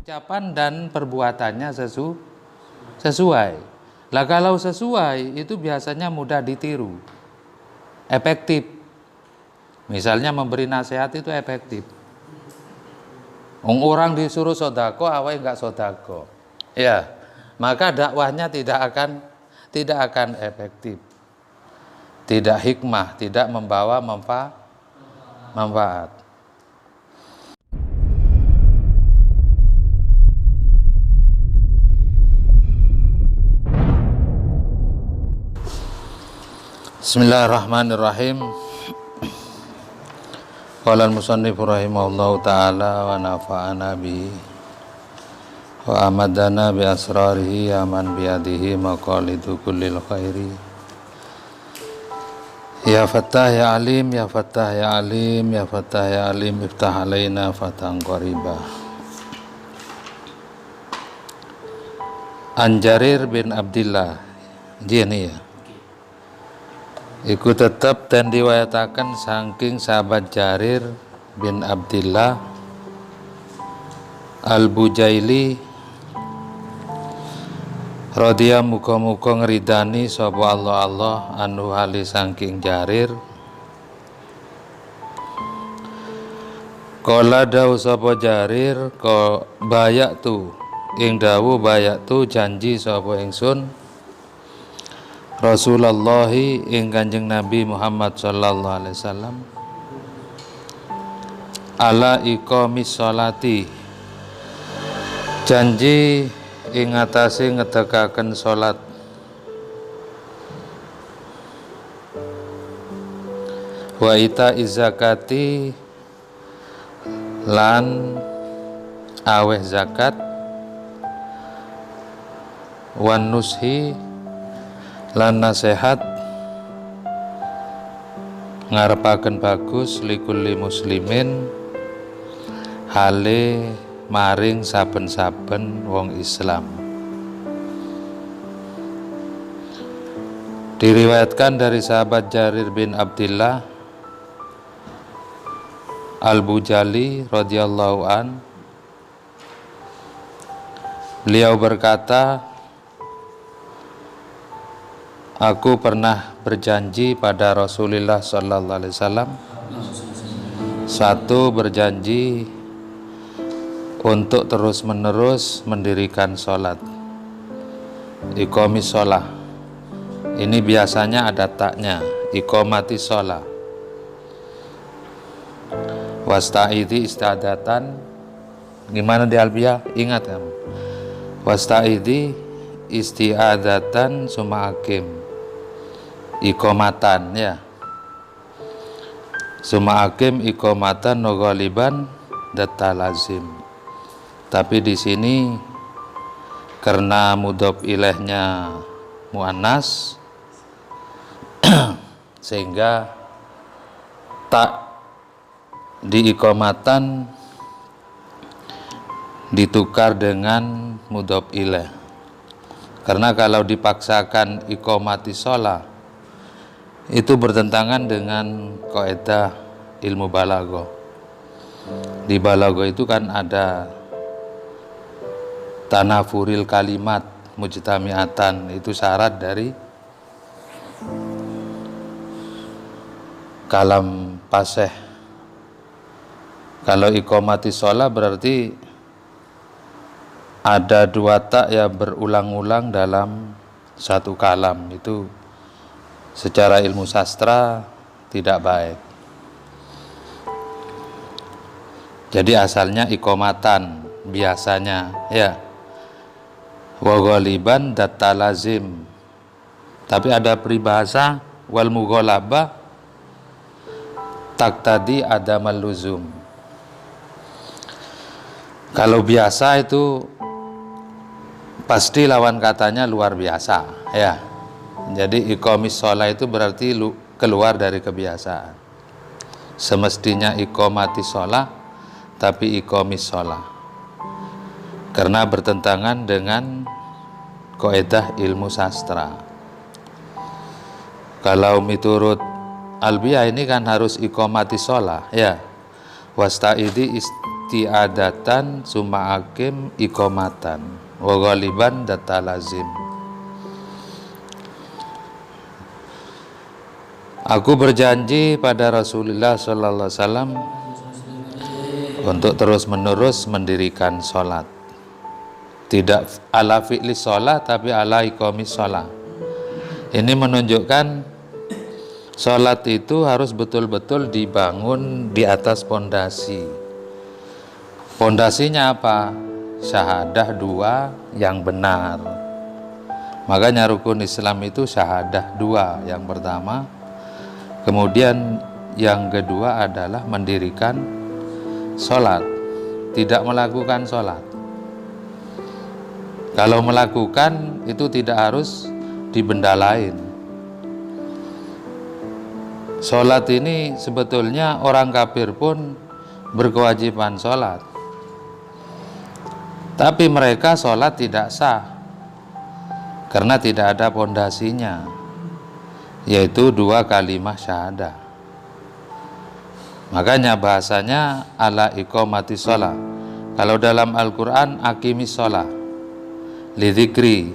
Ucapan dan perbuatannya sesuai. Lah kalau sesuai itu biasanya mudah ditiru, efektif. Misalnya memberi nasihat itu efektif. Orang disuruh sodako, awalnya enggak sodako, ya, maka dakwahnya tidak akan efektif, tidak hikmah, tidak membawa manfaat. Bismillahirrahmanirrahim. Qala al-musannif rahimahullahu ta'ala wa nafa'ana bi wa amadana bi asrarihi aman biyadihi maqalidu kullil khairi. Ya Fattah ya Alim, ya Fattah ya Alim, ya Fattah ya Alim, iftah alaina fatan qaribah. An Jarir bin Abdillah, ini ya, iku tetap dan diwayatakan saking sahabat Jarir bin Abdillah Al-Bujaili radhiya muga-muga ngridani sapa Allah anu hali saking Jarir. Kala dawu sapa Jarir ko bayatu ing dawu bayatu janji sapa ingsun Rasulullah ing Kanjeng Nabi Muhammad sallallahu alaihi wasallam ala iqamis sholati, janji ing atase ngedegaken salat, wa ita zakati lan aweh zakat, wan nushi lan nasihat ngarepaken bagus likulli muslimin hale maring saben-saben wong Islam. Diriwayatkan dari sahabat Jarir bin Abdillah Al-Bujali radhiyallahu an, beliau berkata, aku pernah berjanji pada Rasulullah sallallahu alaihi wasallam, satu berjanji untuk terus-menerus mendirikan sholat, iqamis sholah. Ini biasanya ada taknya, iqamati sholah. Wasta'idhi istadatan, gimana di Albiah? Ingat kamu. Wasta'idhi isti'adatan summa akim, iqamatan ya, summa akim iqamatan no ghaliban datta lazim. Tapi di sini karena mudhof ilaihnya muannas sehingga tak di iqamatan ditukar dengan mudhof ilaih. Karena kalau dipaksakan iqamati sholah itu bertentangan dengan kaidah ilmu balaghah. Di balaghah itu kan ada tanafuril kalimat mujtami'atan, itu syarat dari kalam fasih. Kalau iqamati sholah berarti ada dua tak yang berulang-ulang dalam satu kalam, itu secara ilmu sastra tidak baik. Jadi asalnya iqamatan biasanya ya, wa ghaliban datta lazim. Tapi ada peribahasa wal mughalabah taqtadi adamal luzum. Kalau biasa itu pasti lawan katanya luar biasa ya. Jadi iqamis sholah itu berarti keluar dari kebiasaan. Semestinya iqamati sholah, tapi iqamis sholah, karena bertentangan dengan kaidah ilmu sastra. Kalau miturut Albiyah ini kan harus iqamati sholah ya. Wasta'idi isti'adatan summa akim iqamatan wa ghaliban data lazim. Aku berjanji pada Rasulullah sallallahu alaihi wasallam untuk terus-menerus mendirikan sholat. Tidak ala fi'li sholat, tapi ala iqamis sholat. Ini menunjukkan sholat itu harus betul-betul dibangun di atas pondasi. Pondasinya apa? Syahadah dua yang benar. Makanya rukun Islam itu syahadah dua yang pertama. Kemudian yang kedua adalah mendirikan sholat, tidak melakukan sholat. Kalau melakukan itu tidak harus di benda lain. Sholat ini sebetulnya orang kafir pun berkewajiban sholat, tapi mereka sholat tidak sah karena tidak ada pondasinya, yaitu dua kalimat syahadah. Makanya bahasanya ala iqamati sholat. Kalau dalam Al-Quran akimis sholat lidzikri,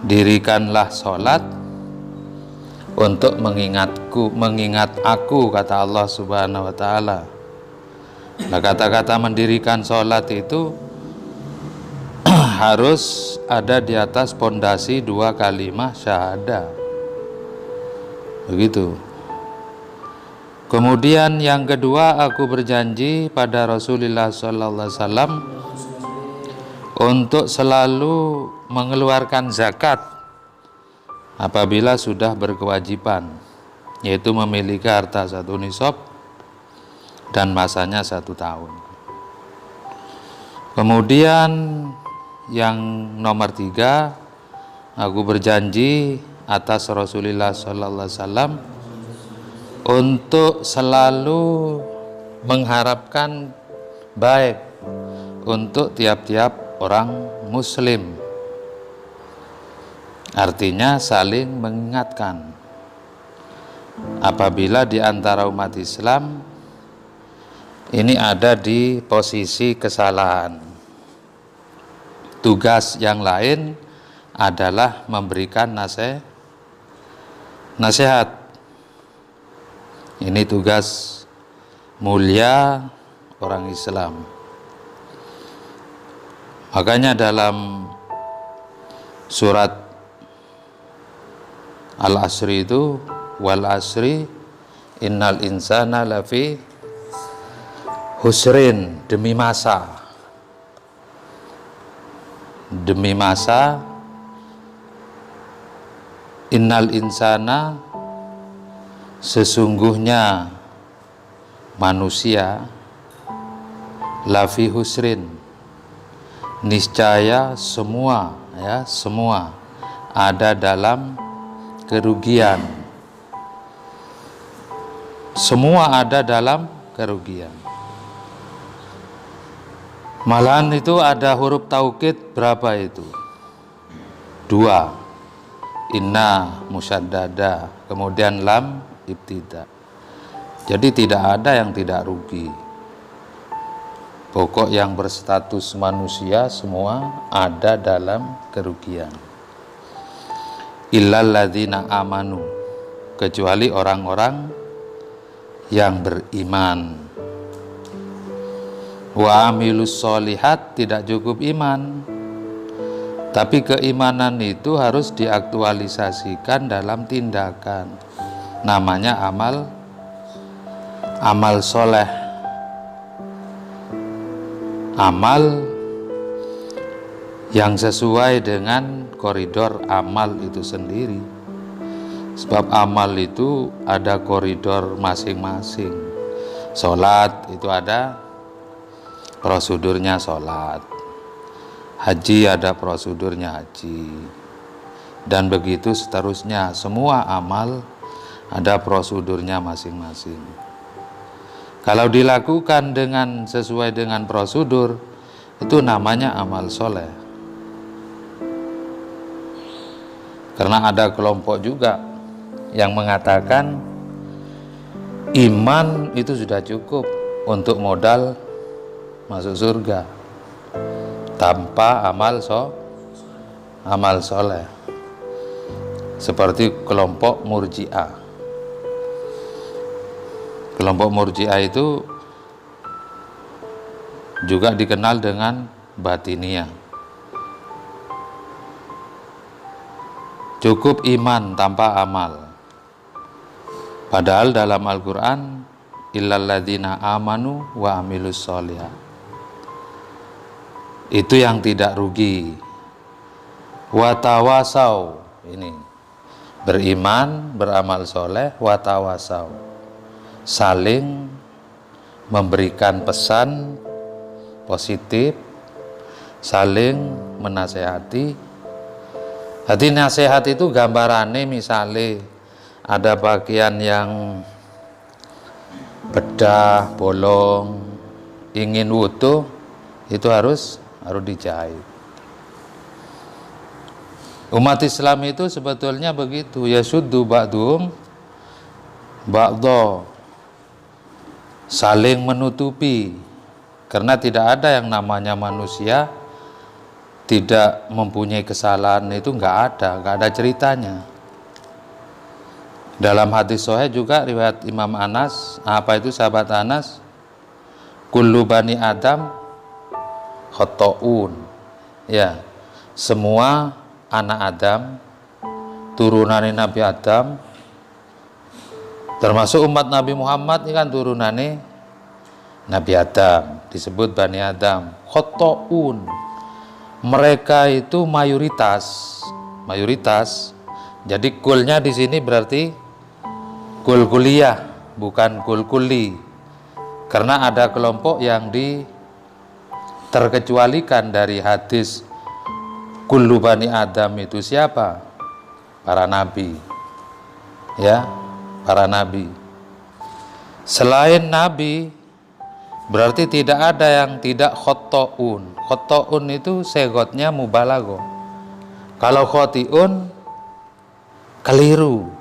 dirikanlah sholat untuk mengingat aku, kata Allah Subhanahu wa taala. Nah, kata-kata mendirikan sholat itu harus ada di atas pondasi dua kalimat syahadah. Begitu. Kemudian yang kedua, aku berjanji pada Rasulullah sallallahu alaihi wasallam untuk selalu mengeluarkan zakat apabila sudah berkewajiban, yaitu memiliki harta 1 nisab dan masanya 1 tahun. Kemudian yang nomor 3, aku berjanji atas Rasulullah sallallahu alaihi wasallam untuk selalu mengharapkan baik untuk tiap-tiap orang muslim. Artinya saling mengingatkan apabila di antara umat Islam ini ada di posisi kesalahan. Tugas yang lain adalah memberikan nasihat. Ini tugas mulia orang Islam. Makanya dalam surat Al-Asri itu, wal asri innal insana lafi husrin, demi masa innal insana, sesungguhnya manusia, lafi husrin, niscaya semua ada dalam kerugian. Semua ada dalam kerugian. Malahan itu ada huruf taukid berapa itu? 2. Inna musyaddada, kemudian lam ibtida. Jadi tidak ada yang tidak rugi. Pokok yang berstatus manusia semua ada dalam kerugian. Illal ladzina amanu, kecuali orang-orang yang beriman. Wa amilus solihat, tidak cukup iman, tapi keimanan itu harus diaktualisasikan dalam tindakan. Namanya amal soleh. Amal yang sesuai dengan koridor amal itu sendiri. Sebab amal itu ada koridor masing-masing. Sholat itu ada prosedurnya sholat. Haji ada prosedurnya haji. Dan begitu seterusnya. Semua amal ada prosedurnya masing-masing. Kalau dilakukan sesuai dengan prosedur, itu namanya amal soleh. Karena ada kelompok juga yang mengatakan iman itu sudah cukup untuk modal masuk surga tanpa amal soleh, seperti kelompok Murji'ah. Kelompok Murji'ah itu juga dikenal dengan batiniyah. Cukup iman tanpa amal. Padahal dalam Al-Quran, illalladzina amanu wa amilus sholihat. Itu yang tidak rugi. Watawasau, ini beriman, beramal soleh, watawasau, saling memberikan pesan positif, saling menasehati. Jadi nasihat itu gambarannya, misalnya ada bagian yang bedah, bolong, ingin wudu, itu harus dijahit. Umat Islam itu sebetulnya begitu, yasuddu ba'dhum ba'dha, saling menutupi, karena tidak ada yang namanya manusia tidak mempunyai kesalahan, itu nggak ada ceritanya. Dalam hadis sahih juga riwayat Imam Anas, apa itu sahabat Anas? Kullu bani Adam khotoun. Ya, semua anak Adam, turunan Nabi Adam, termasuk umat Nabi Muhammad ini kan turunannya Nabi Adam, disebut Bani Adam, khotoun. Mereka itu mayoritas. Jadi kulnya di sini berarti kul kuliah, bukan kul kuli. Karena ada kelompok yang terkecualikan dari hadis kullu bani Adam itu siapa? Para nabi. Ya, para nabi. Selain nabi, berarti tidak ada yang tidak khotoun. Khotoun itu segotnya mubalago. Kalau khotiun, keliru,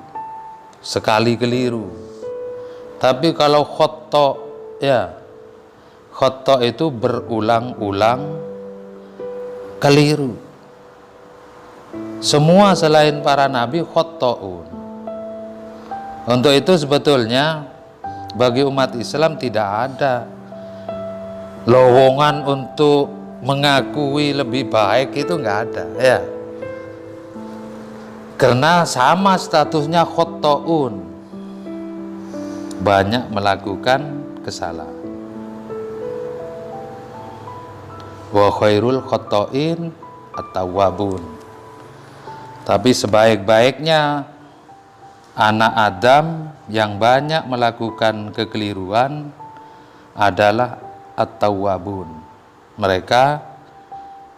sekali keliru. Tapi kalau khoto, ya, khoto itu berulang-ulang keliru. Semua selain para nabi khotoun. Untuk itu sebetulnya bagi umat Islam tidak ada lowongan untuk mengakui lebih baik, itu nggak ada, ya. Karena sama statusnya khotoun, banyak melakukan kesalahan. Wa khairul khotoin at-tawwabun. Tapi sebaik-baiknya anak Adam yang banyak melakukan kekeliruan adalah at-tawwabun. Mereka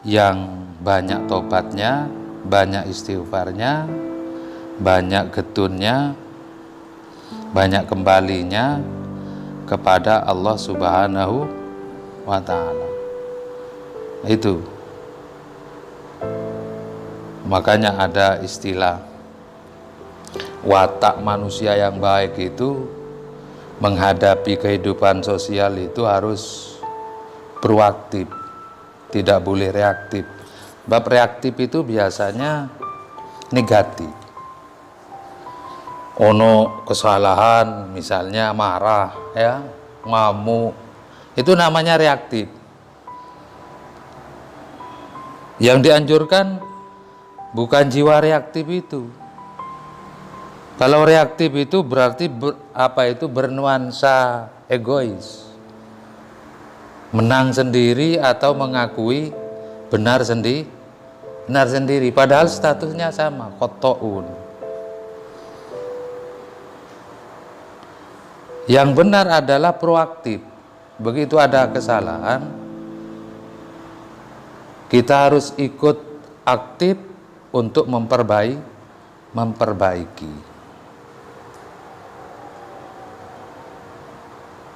yang banyak tobatnya, banyak istighfarnya, banyak getunnya, banyak kembalinya kepada Allah Subhanahu wa ta'ala. Itu makanya ada istilah watak manusia yang baik itu menghadapi kehidupan sosial itu harus proaktif, tidak boleh reaktif. Bab reaktif itu biasanya negatif. Ono kesalahan, misalnya marah, ya, ngamuk, itu namanya reaktif. Yang dianjurkan bukan jiwa reaktif itu. Kalau reaktif itu berarti bernuansa egois, menang sendiri atau mengakui benar sendiri, padahal statusnya sama, khotoun. Yang benar adalah proaktif. Begitu ada kesalahan, kita harus ikut aktif untuk memperbaiki.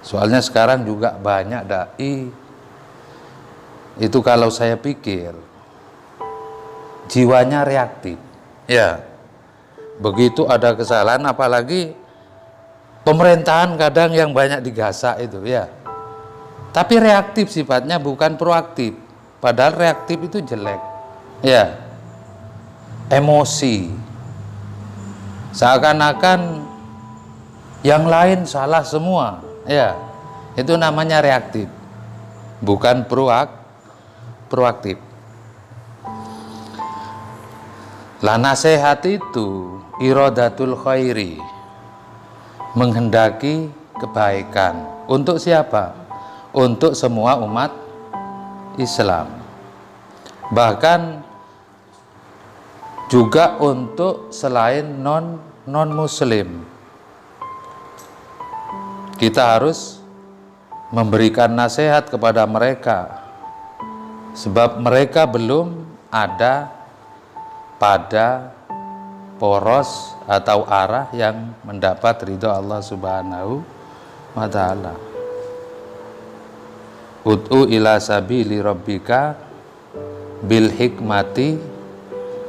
Soalnya sekarang juga banyak dai itu, kalau saya pikir jiwanya reaktif, ya, Begitu ada kesalahan, apalagi pemerintahan kadang yang banyak digasak itu ya. Tapi reaktif sifatnya, bukan proaktif. Padahal reaktif itu jelek. Ya. Emosi. Seakan-akan yang lain salah semua. Ya. Itu namanya reaktif. Bukan proaktif. Lah nasihat itu iradatul khairi, menghendaki kebaikan. Untuk siapa? Untuk semua umat Islam. Bahkan juga untuk selain non muslim. Kita harus memberikan nasihat kepada mereka, sebab mereka belum ada pada poros atau arah yang mendapat ridho Allah Subhanahu wa ta'ala. Ud'u ila sabili rabbika bil hikmati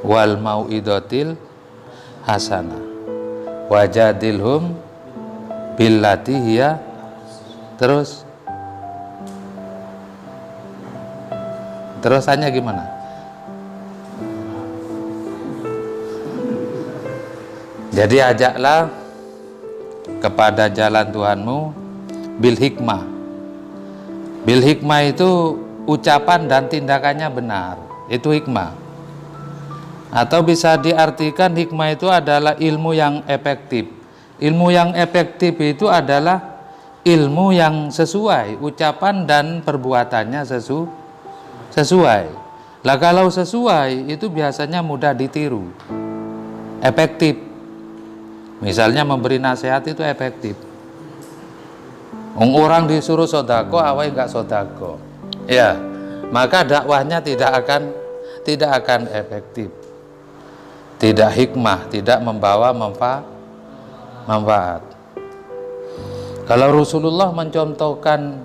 wal mau'idotil hasanah wajadilhum billati hiya. Terusannya gimana? Jadi ajaklah kepada jalan Tuhanmu bil hikmah. Bil hikmah itu ucapan dan tindakannya benar. Itu hikmah. Atau bisa diartikan hikmah itu adalah ilmu yang efektif. Ilmu yang efektif itu adalah ilmu yang sesuai, ucapan dan perbuatannya sesuai. Lah kalau sesuai itu biasanya mudah ditiru. Efektif. Misalnya memberi nasihat itu efektif. Orang disuruh sodako, awalnya enggak sodako. Ya, maka dakwahnya tidak akan efektif. Tidak hikmah, tidak membawa manfaat. Kalau Rasulullah mencontohkan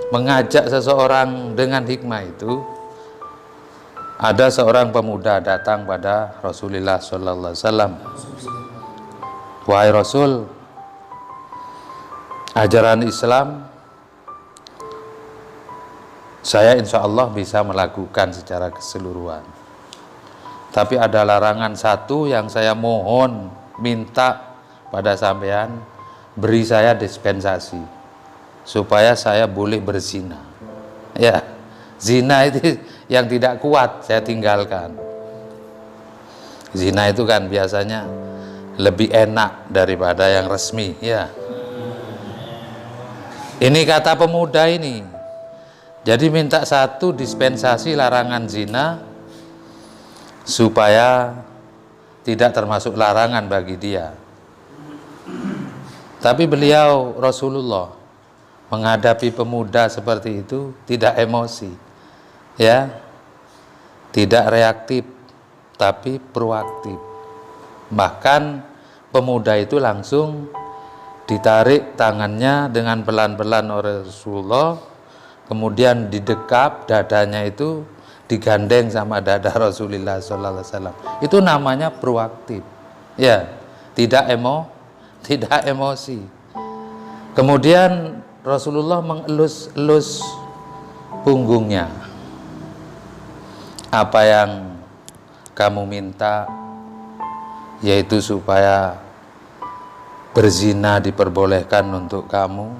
mengajak seseorang dengan hikmah itu, ada seorang pemuda datang pada Rasulullah sallallahu alaihi wasallam. Wahai Rasul, ajaran Islam saya insya Allah bisa melakukan secara keseluruhan. Tapi ada larangan satu yang saya mohon minta pada sampean, beri saya dispensasi supaya saya boleh berzina. Ya, zina itu yang tidak kuat saya tinggalkan. Zina itu kan biasanya lebih enak daripada yang resmi, ya. Ini kata pemuda ini. Jadi minta satu dispensasi larangan zina supaya tidak termasuk larangan bagi dia. Tapi beliau Rasulullah menghadapi pemuda seperti itu tidak emosi, ya, tidak reaktif, tapi proaktif. Bahkan pemuda itu langsung ditarik tangannya dengan pelan-pelan oleh Rasulullah, kemudian didekap dadanya itu digandeng sama dada Rasulullah SAW. Itu namanya proaktif, ya, tidak emosi. Kemudian Rasulullah mengelus-elus punggungnya. Apa yang kamu minta, yaitu supaya berzina diperbolehkan untuk kamu.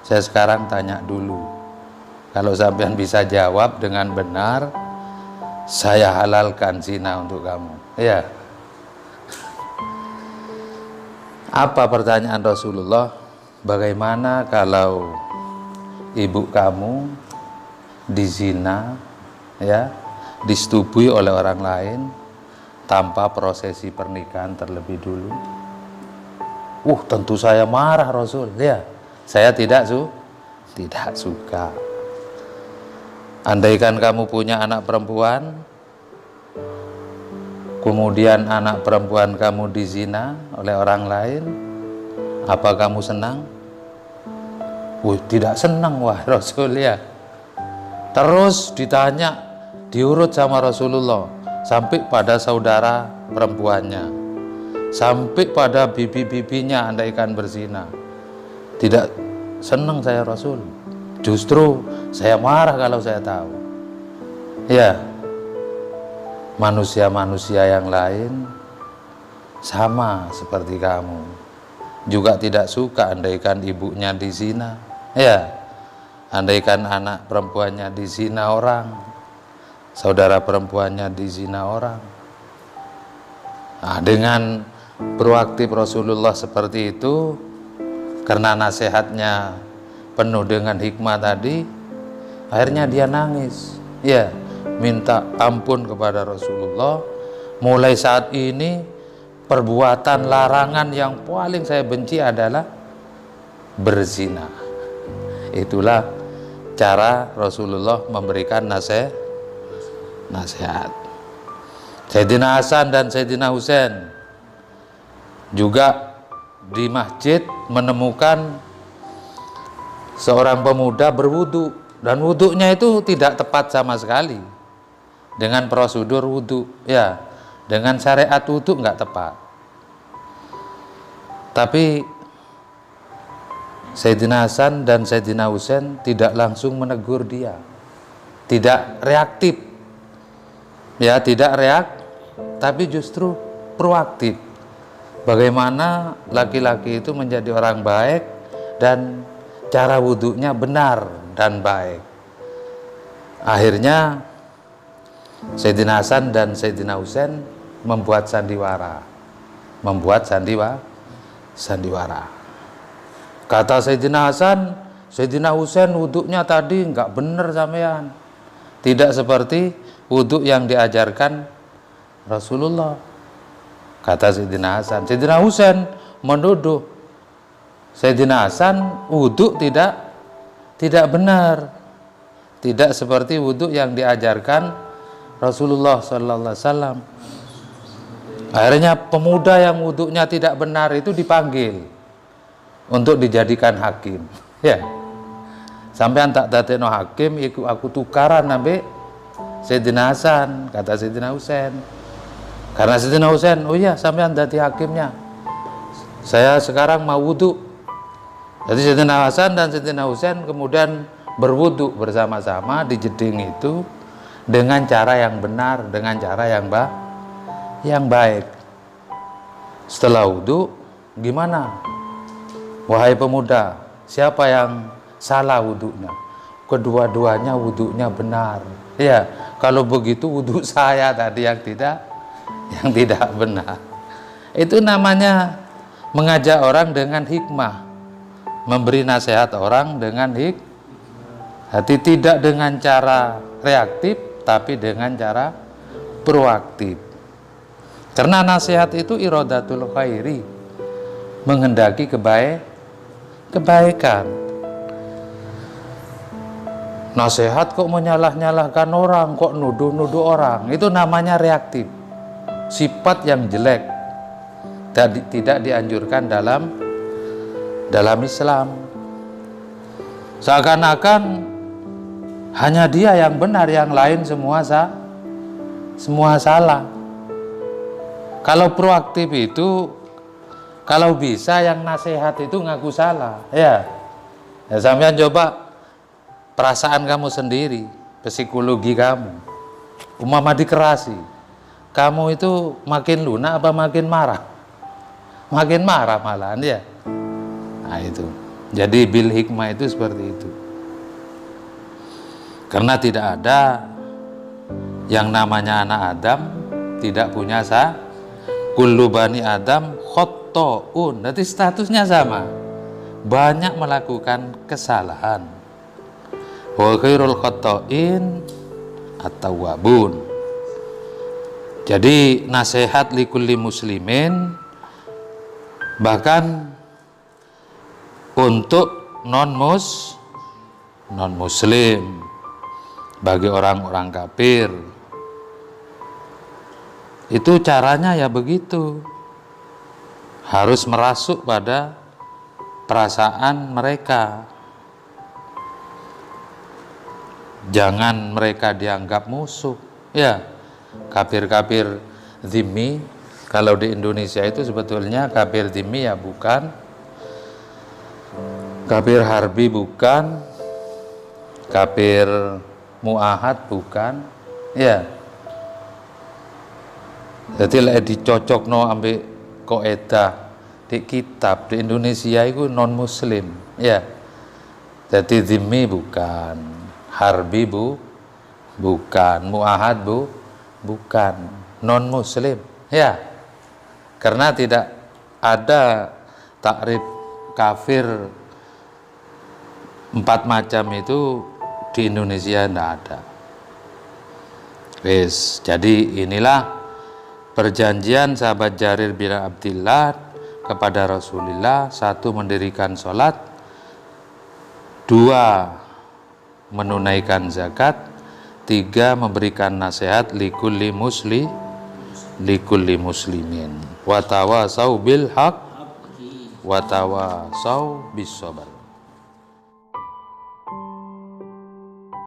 Saya sekarang tanya dulu, kalau sampean bisa jawab dengan benar, saya halalkan zina untuk kamu. Ya. Apa pertanyaan Rasulullah? Bagaimana kalau ibu kamu dizina, ya, disetubui oleh orang lain tanpa prosesi pernikahan terlebih dulu? Tentu saya marah Rasul, ya. Saya tidak suka. Andaikan kamu punya anak perempuan, kemudian anak perempuan kamu dizina oleh orang lain, apa kamu senang? Tidak senang, wah Rasul, ya. Terus ditanya, diurut sama Rasulullah sampai pada saudara perempuannya. sampai pada bibi-bibinya andaikan berzina. Tidak senang saya Rasul, justru saya marah kalau saya tahu. Ya, manusia-manusia yang lain sama seperti kamu, juga tidak suka andaikan ibunya dizina. Ya, andaikan anak perempuannya dizina orang, saudara perempuannya dizina orang. Nah, dengan proaktif Rasulullah seperti itu, karena nasihatnya penuh dengan hikmah tadi, akhirnya dia nangis. Ya, minta ampun kepada Rasulullah. Mulai saat ini perbuatan larangan yang paling saya benci adalah berzina. Itulah cara Rasulullah memberikan nasihat. Sayyidina Hasan dan Sayyidina Husain juga di masjid menemukan seorang pemuda berwudu, dan wudunya itu tidak tepat sama sekali dengan prosedur wudu. Ya, dengan syariat wudu nggak tepat. Tapi Sayyidina Hasan dan Sayyidina Husain tidak langsung menegur dia, tidak reaktif. Ya, tidak tapi justru proaktif. Bagaimana laki-laki itu menjadi orang baik dan cara wudunya benar dan baik. Akhirnya Sayyidina Hasan dan Sayyidina Husain membuat sandiwara. Kata Sayyidina Hasan, Sayyidina Husain wudunya tadi nggak benar sampean, tidak seperti wudhu yang diajarkan Rasulullah. Kata Sayyidina Hasan. Sayyidina Husain menuduh Sayyidina Hasan wudhu tidak benar, tidak seperti wudhu yang diajarkan Rasulullah Sallallahu Alaihi Wasallam. Akhirnya pemuda yang wudhunya tidak benar itu dipanggil untuk dijadikan hakim. Ya, sampai tak dadekno hakim, iku aku tukaran nabe Sayyidina Hasan, kata Sayyidina Husain. Karena Sayyidina Husain, oh iya sampean dadi hakimnya, saya sekarang mau wudhu. Jadi Sayyidina Hasan dan Sayyidina Husain kemudian berwudhu bersama-sama di jeding itu dengan cara yang benar, dengan cara yang baik. Setelah wudhu, gimana? Wahai pemuda, siapa yang salah wudhunya? Kedua-duanya wudhunya benar. Ya, kalau begitu wudhu saya tadi yang tidak benar. Itu namanya mengajak orang dengan hikmah, memberi nasihat orang dengan hati, tidak dengan cara reaktif, tapi dengan cara proaktif. Karena nasihat itu iradatul khairi, menghendaki kebaikan. Nasihat kok menyalah-nyalahkan orang, kok nuduh-nuduh orang, itu namanya reaktif. Sifat yang jelek, tidak dianjurkan dalam Islam. Seakan-akan hanya dia yang benar, yang lain semua salah. Kalau proaktif itu, kalau bisa yang nasihat itu ngaku salah. Ya sampean coba perasaan kamu sendiri, psikologi kamu. Umpama dikerasi, kamu itu makin lunak apa makin marah? Makin marah malahan ya. Nah itu. Jadi bil hikmah itu seperti itu. Karena tidak ada yang namanya anak Adam tidak punya kullu bani Adam khotoun. Berarti statusnya sama. Banyak melakukan kesalahan. Wa khairul khotoin at-tawwabun. Jadi nasihat likulli muslimin, bahkan untuk non muslim, bagi orang-orang kafir, itu caranya ya begitu, harus merasuk pada perasaan mereka, jangan mereka dianggap musuh. Ya, kafir-kafir zimmi, Kalau di Indonesia itu sebetulnya kafir dhimmi ya bukan, kafir harbi bukan, kafir muahad bukan, ya. Jadi lek dicocokno ambek kaidah di kitab di Indonesia itu non muslim, ya. Jadi dhimmi bukan, harbi bukan, muahad bukan, non muslim, ya. Karena tidak ada takrif kafir 4 macam itu di Indonesia, tidak ada. Wes, jadi inilah perjanjian sahabat Jarir bin Abdillah kepada Rasulullah. 1, mendirikan sholat, 2, menunaikan zakat, 3, memberikan nasihat likulli muslimin. Watawasau bil haq watawasau bis sabar.